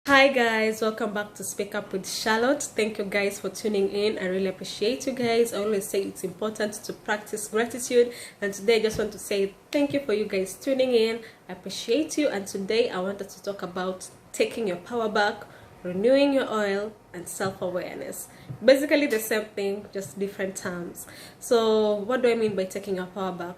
Hi guys, welcome back to Speak Up with Charlotte. Thank you guys for tuning in. I really appreciate you guys. I always say it's important to practice gratitude, and today I just want to say thank you for you guys tuning in. I appreciate you, and today I wanted to talk about taking your power back, renewing your oil, and self-awareness. Basically the same thing, just different terms. So what do I mean by taking your power back?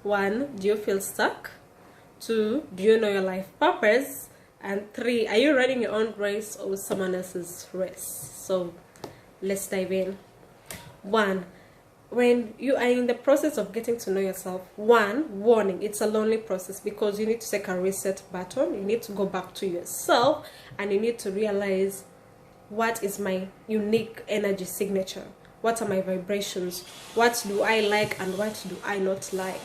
1, do you feel stuck? 2, do you know your life purpose? And 3, are you running your own race or someone else's race? So let's dive in. 1, when you are in the process of getting to know yourself, warning, it's a lonely process because you need to take a reset button. You need to go back to yourself and you need to realize, what is my unique energy signature? What are my vibrations? What do I like and what do I not like?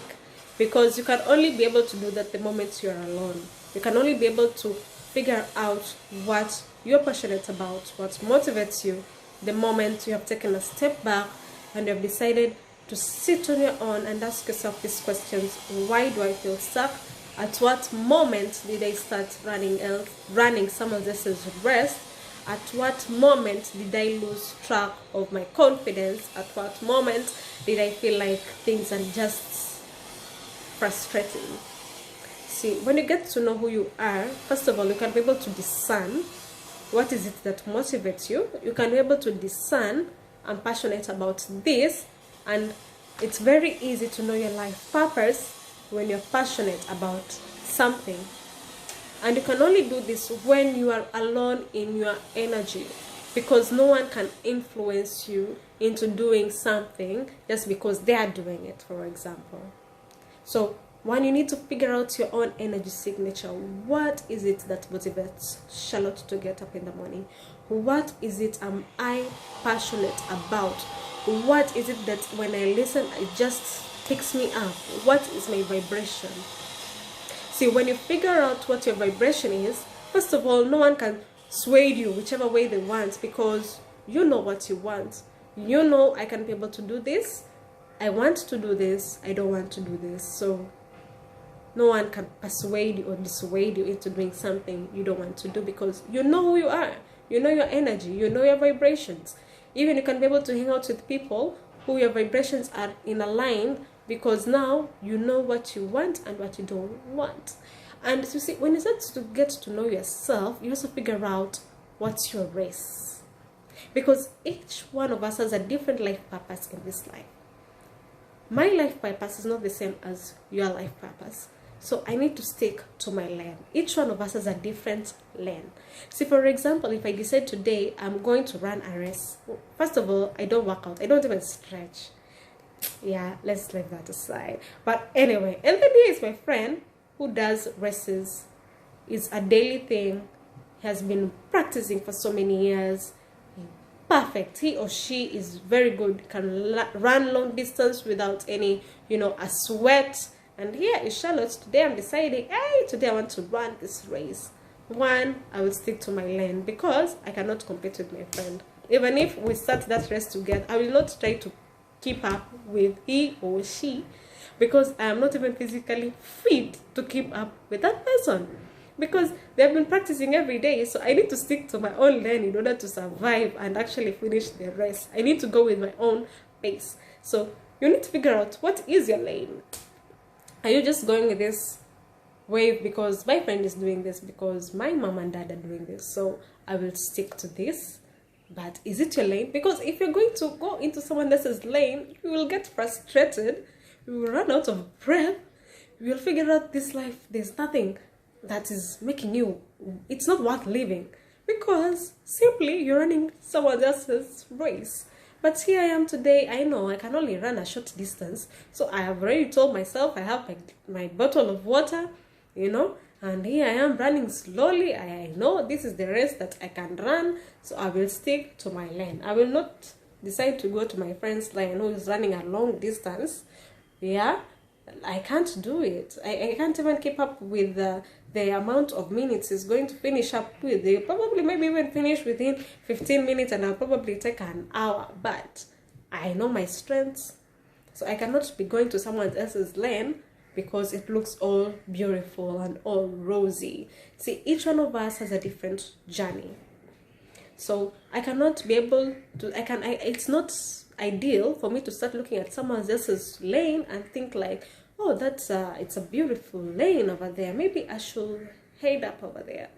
Because you can only be able to do that the moment you're alone. You can only be able to figure out what you're passionate about, what motivates you, the moment you have taken a step back and you have decided to sit on your own and ask yourself these questions. Why do I feel stuck? At what moment did I start running someone else's race? At what moment did I lose track of my confidence? At what moment did I feel like things are just frustrating? See, when you get to know who you are, first of all, you can be able to discern what is it that motivates you. You can be able to discern, I'm passionate about this, and it's very easy to know your life purpose when you're passionate about something. And you can only do this when you are alone in your energy, because no one can influence you into doing something just because they are doing it, for example. So one, you need to figure out your own energy signature. What is it that motivates Charlotte to get up in the morning? What is it am I passionate about? What is it that when I listen, it just picks me up? What is my vibration? See, when you figure out what your vibration is, first of all, no one can sway you whichever way they want, because you know what you want. You know, I can be able to do this. I want to do this. I don't want to do this. So no one can persuade you or dissuade you into doing something you don't want to do, because you know who you are. You know your energy. You know your vibrations. Even you can be able to hang out with people who your vibrations are in a line, because now you know what you want and what you don't want. And you see, when you start to get to know yourself, you also figure out what's your race. Because each one of us has a different life purpose in this life. My life purpose is not the same as your life purpose. So I need to stick to my lane. Each one of us has a different lane. See, for example, if I decide today I'm going to run a race, first of all, I don't work out. I don't even stretch. Yeah, let's leave that aside. But anyway, and then here is my friend who does races. It's a daily thing. He has been practicing for so many years. Perfect. He or she is very good. Can run long distance without any, a sweat. And here is Charlotte. Today I'm deciding, hey, today I want to run this race. 1, I will stick to my lane because I cannot compete with my friend. Even if we start that race together, I will not try to keep up with he or she, because I am not even physically fit to keep up with that person, because they have been practicing every day. So I need to stick to my own lane in order to survive and actually finish the race. I need to go with my own pace. So you need to figure out, what is your lane? Are you just going with this wave because my friend is doing this, because my mom and dad are doing this, so I will stick to this? But is it your lane? Because if you're going to go into someone else's lane, you will get frustrated, you will run out of breath, you will figure out this life, there's nothing that is making you, it's not worth living, because simply you're running someone else's race. But here I am today. I know I can only run a short distance, so I have already told myself I have my bottle of water, and here I am running slowly. I know this is the race that I can run, so I will stick to my lane. I will not decide to go to my friend's lane who is running a long distance. Yeah, I can't do it. I can't even keep up with the amount of minutes it's going to finish up with. They'll probably maybe even finish within 15 minutes and I'll probably take an hour. But I know my strengths, so I cannot be going to someone else's lane because it looks all beautiful and all rosy. See, each one of us has a different journey. So I cannot be able to, it's not ideal for me to start looking at someone else's lane and think like, oh, it's a beautiful lane over there. Maybe I should head up over there.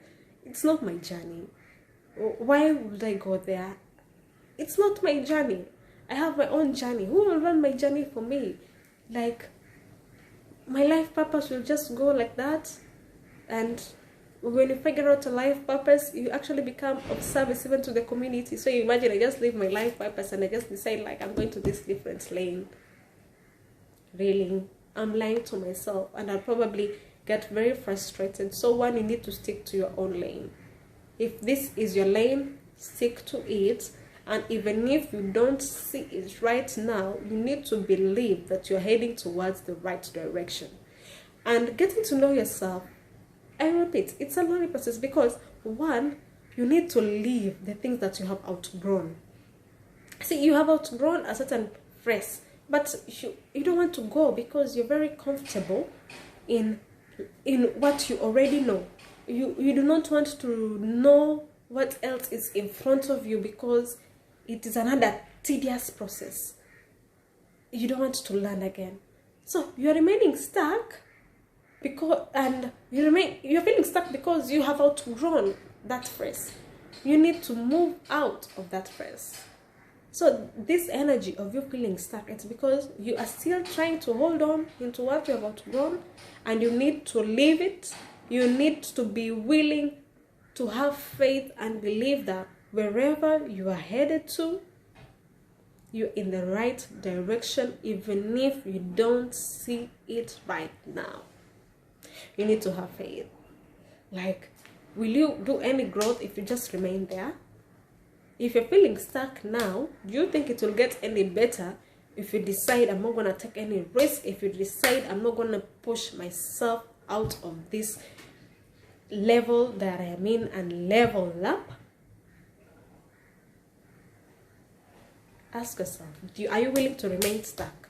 It's not my journey. Why would I go there? It's not my journey. I have my own journey. Who will run my journey for me? Like, my life purpose will just go like that. And when you figure out a life purpose, you actually become of service even to the community. So you imagine I just live my life purpose and I just decide like I'm going to this different lane. Really, I'm lying to myself, and I'll probably get very frustrated. So one, you need to stick to your own lane. If this is your lane, stick to it. And even if you don't see it right now, you need to believe that you're heading towards the right direction. And getting to know yourself, I repeat, it's a learning process, because one, you need to leave the things that you have outgrown. See, you have outgrown a certain phrase, but you don't want to go because you're very comfortable in what you already know. You do not want to know what else is in front of you, because it is another tedious process. You don't want to learn again. So you're remaining stuck you're feeling stuck because you have outgrown that phrase. You need to move out of that phrase. So this energy of you feeling stuck, it's because you are still trying to hold on into what you have outgrown, and you need to leave it. You need to be willing to have faith and believe that wherever you are headed to, you're in the right direction, even if you don't see it right now. You need to have faith. Like, will you do any growth if you just remain there? If you're feeling stuck now, do you think it will get any better if you decide I'm not going to take any risk? If you decide I'm not going to push myself out of this level that I am in and level up? Ask yourself, are you willing to remain stuck?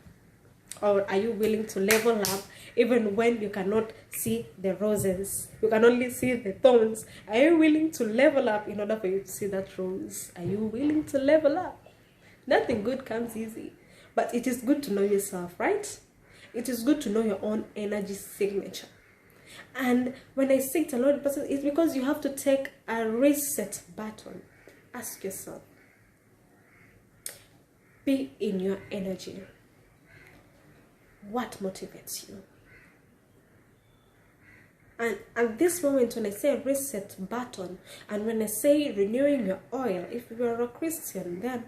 Or are you willing to level up even when you cannot see the roses? You can only see the thorns. Are you willing to level up in order for you to see that rose? Are you willing to level up? Nothing good comes easy. But it is good to know yourself, right? It is good to know your own energy signature. And when I say it a lot of person, it's because you have to take a reset button. Ask yourself, be in your energy. What motivates you? And at this moment, when I say reset button, and when I say renewing your oil, if you are a Christian, then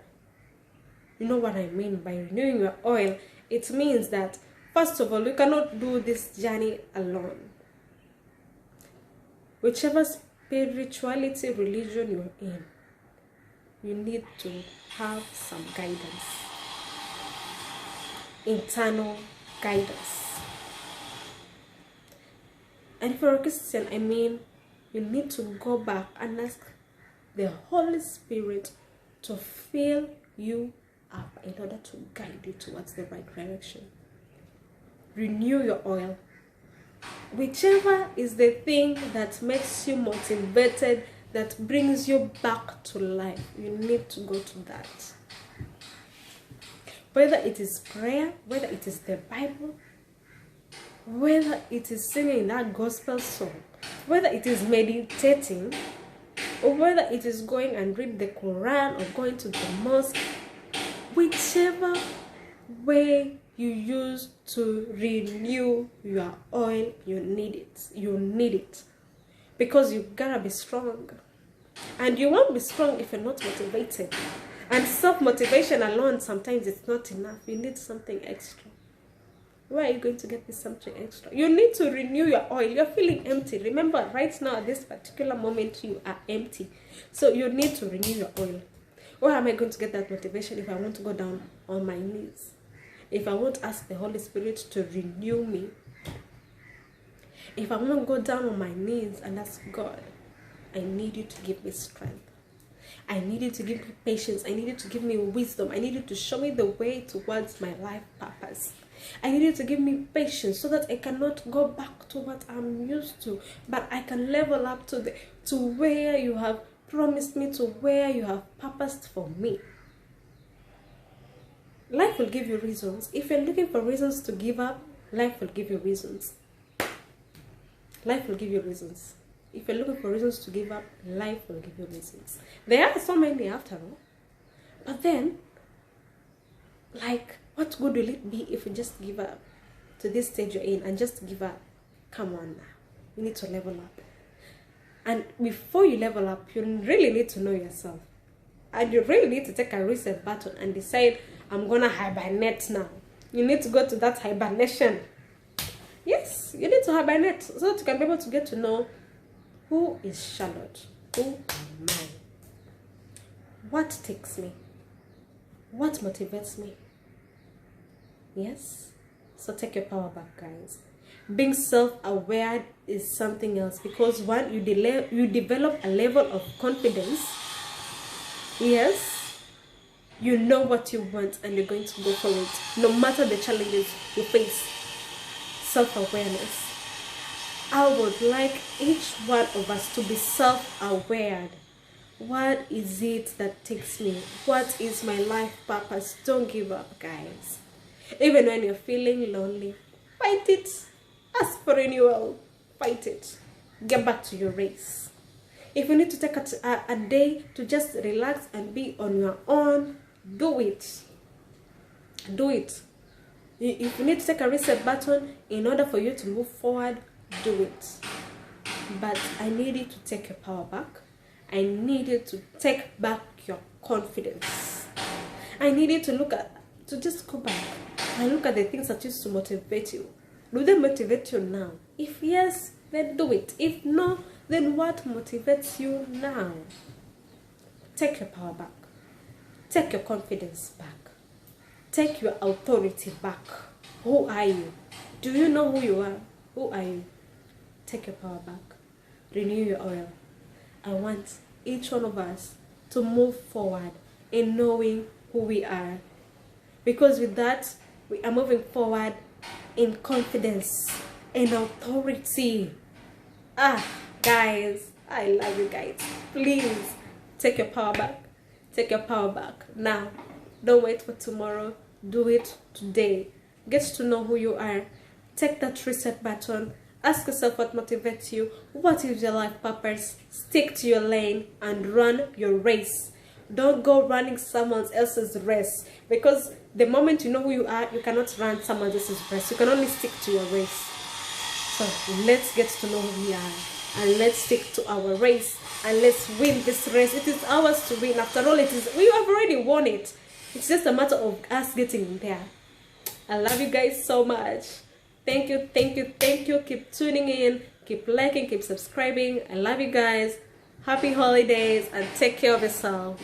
you know what I mean by renewing your oil. It means that, first of all, you cannot do this journey alone. Whichever spirituality, religion you're in, you need to have some guidance. Internal guidance. And if you're a Christian, I mean, you need to go back and ask the Holy Spirit to fill you up in order to guide you towards the right direction. Renew your oil. Whichever is the thing that makes you motivated, that brings you back to life, you need to go to that. Whether it is prayer, whether it is the Bible, whether it is singing that gospel song, whether it is meditating, or whether it is going and read the Quran or going to the mosque, whichever way you use to renew your oil, you need it. You need it. Because you gotta be strong. And you won't be strong if you're not motivated. And self-motivation alone, sometimes it's not enough. You need something extra. Where are you going to get this something extra? You need to renew your oil. You're feeling empty. Remember, right now, at this particular moment, you are empty. So you need to renew your oil. Where am I going to get that motivation if I want to go down on my knees? If I want to ask the Holy Spirit to renew me? If I want to go down on my knees and ask God, I need you to give me strength. I need you to give me patience. I need you to give me wisdom. I need you to show me the way towards my life purpose. I need you to give me patience so that I cannot go back to what I'm used to, but I can level up to where you have promised me, to where you have purposed for me. Life will give you reasons. If you're looking for reasons to give up, life will give you reasons. Life will give you reasons. If you're looking for reasons to give up, life will give you reasons. There are so many after all. But then, like, what good will it be if you just give up to this stage you're in and just give up? Come on now. You need to level up. And before you level up, you really need to know yourself. And you really need to take a reset button and decide, I'm going to hibernate now. You need to go to that hibernation. Yes, you need to hibernate so that you can be able to get to know who is Charlotte. Who am I? What takes me? What motivates me? Yes? So take your power back, guys. Being self-aware is something else, because one, you develop a level of confidence. Yes? You know what you want and you're going to go for it, no matter the challenges you face. Self-awareness. I would like each one of us to be self-aware. What is it that takes me? What is my life purpose? Don't give up, guys. Even when you're feeling lonely, fight it. Ask for renewal. Fight it. Get back to your race. If you need to take a day to just relax and be on your own, do it. Do it. If you need to take a reset button in order for you to move forward, do it. But I need you to take your power back. I need you to take back your confidence. I need you to just go back and look at the things that used to motivate you. Do they motivate you now? If yes, then do it. If no, then what motivates you now? Take your power back. Take your confidence back. Take your authority back. Who are you? Do you know who you are? Who are you? Take your power back. Renew your oil. I want each one of us to move forward in knowing who we are. Because with that, we are moving forward in confidence, in authority. Guys, I love you guys. Please, take your power back. Take your power back. Now, don't wait for tomorrow. Do it today. Get to know who you are. Take that reset button. Ask yourself what motivates you. What is your life purpose? Stick to your lane and run your race. Don't go running someone else's race, because the moment you know who you are, you cannot run someone else's race. You can only stick to your race. So let's get to know who we are, and let's stick to our race, and let's win this race. It is ours to win. After all, we have already won it. It's just a matter of us getting there. I love you guys so much. Thank you, thank you, thank you. Keep tuning in, keep liking, keep subscribing. I love you guys. Happy holidays and take care of yourself.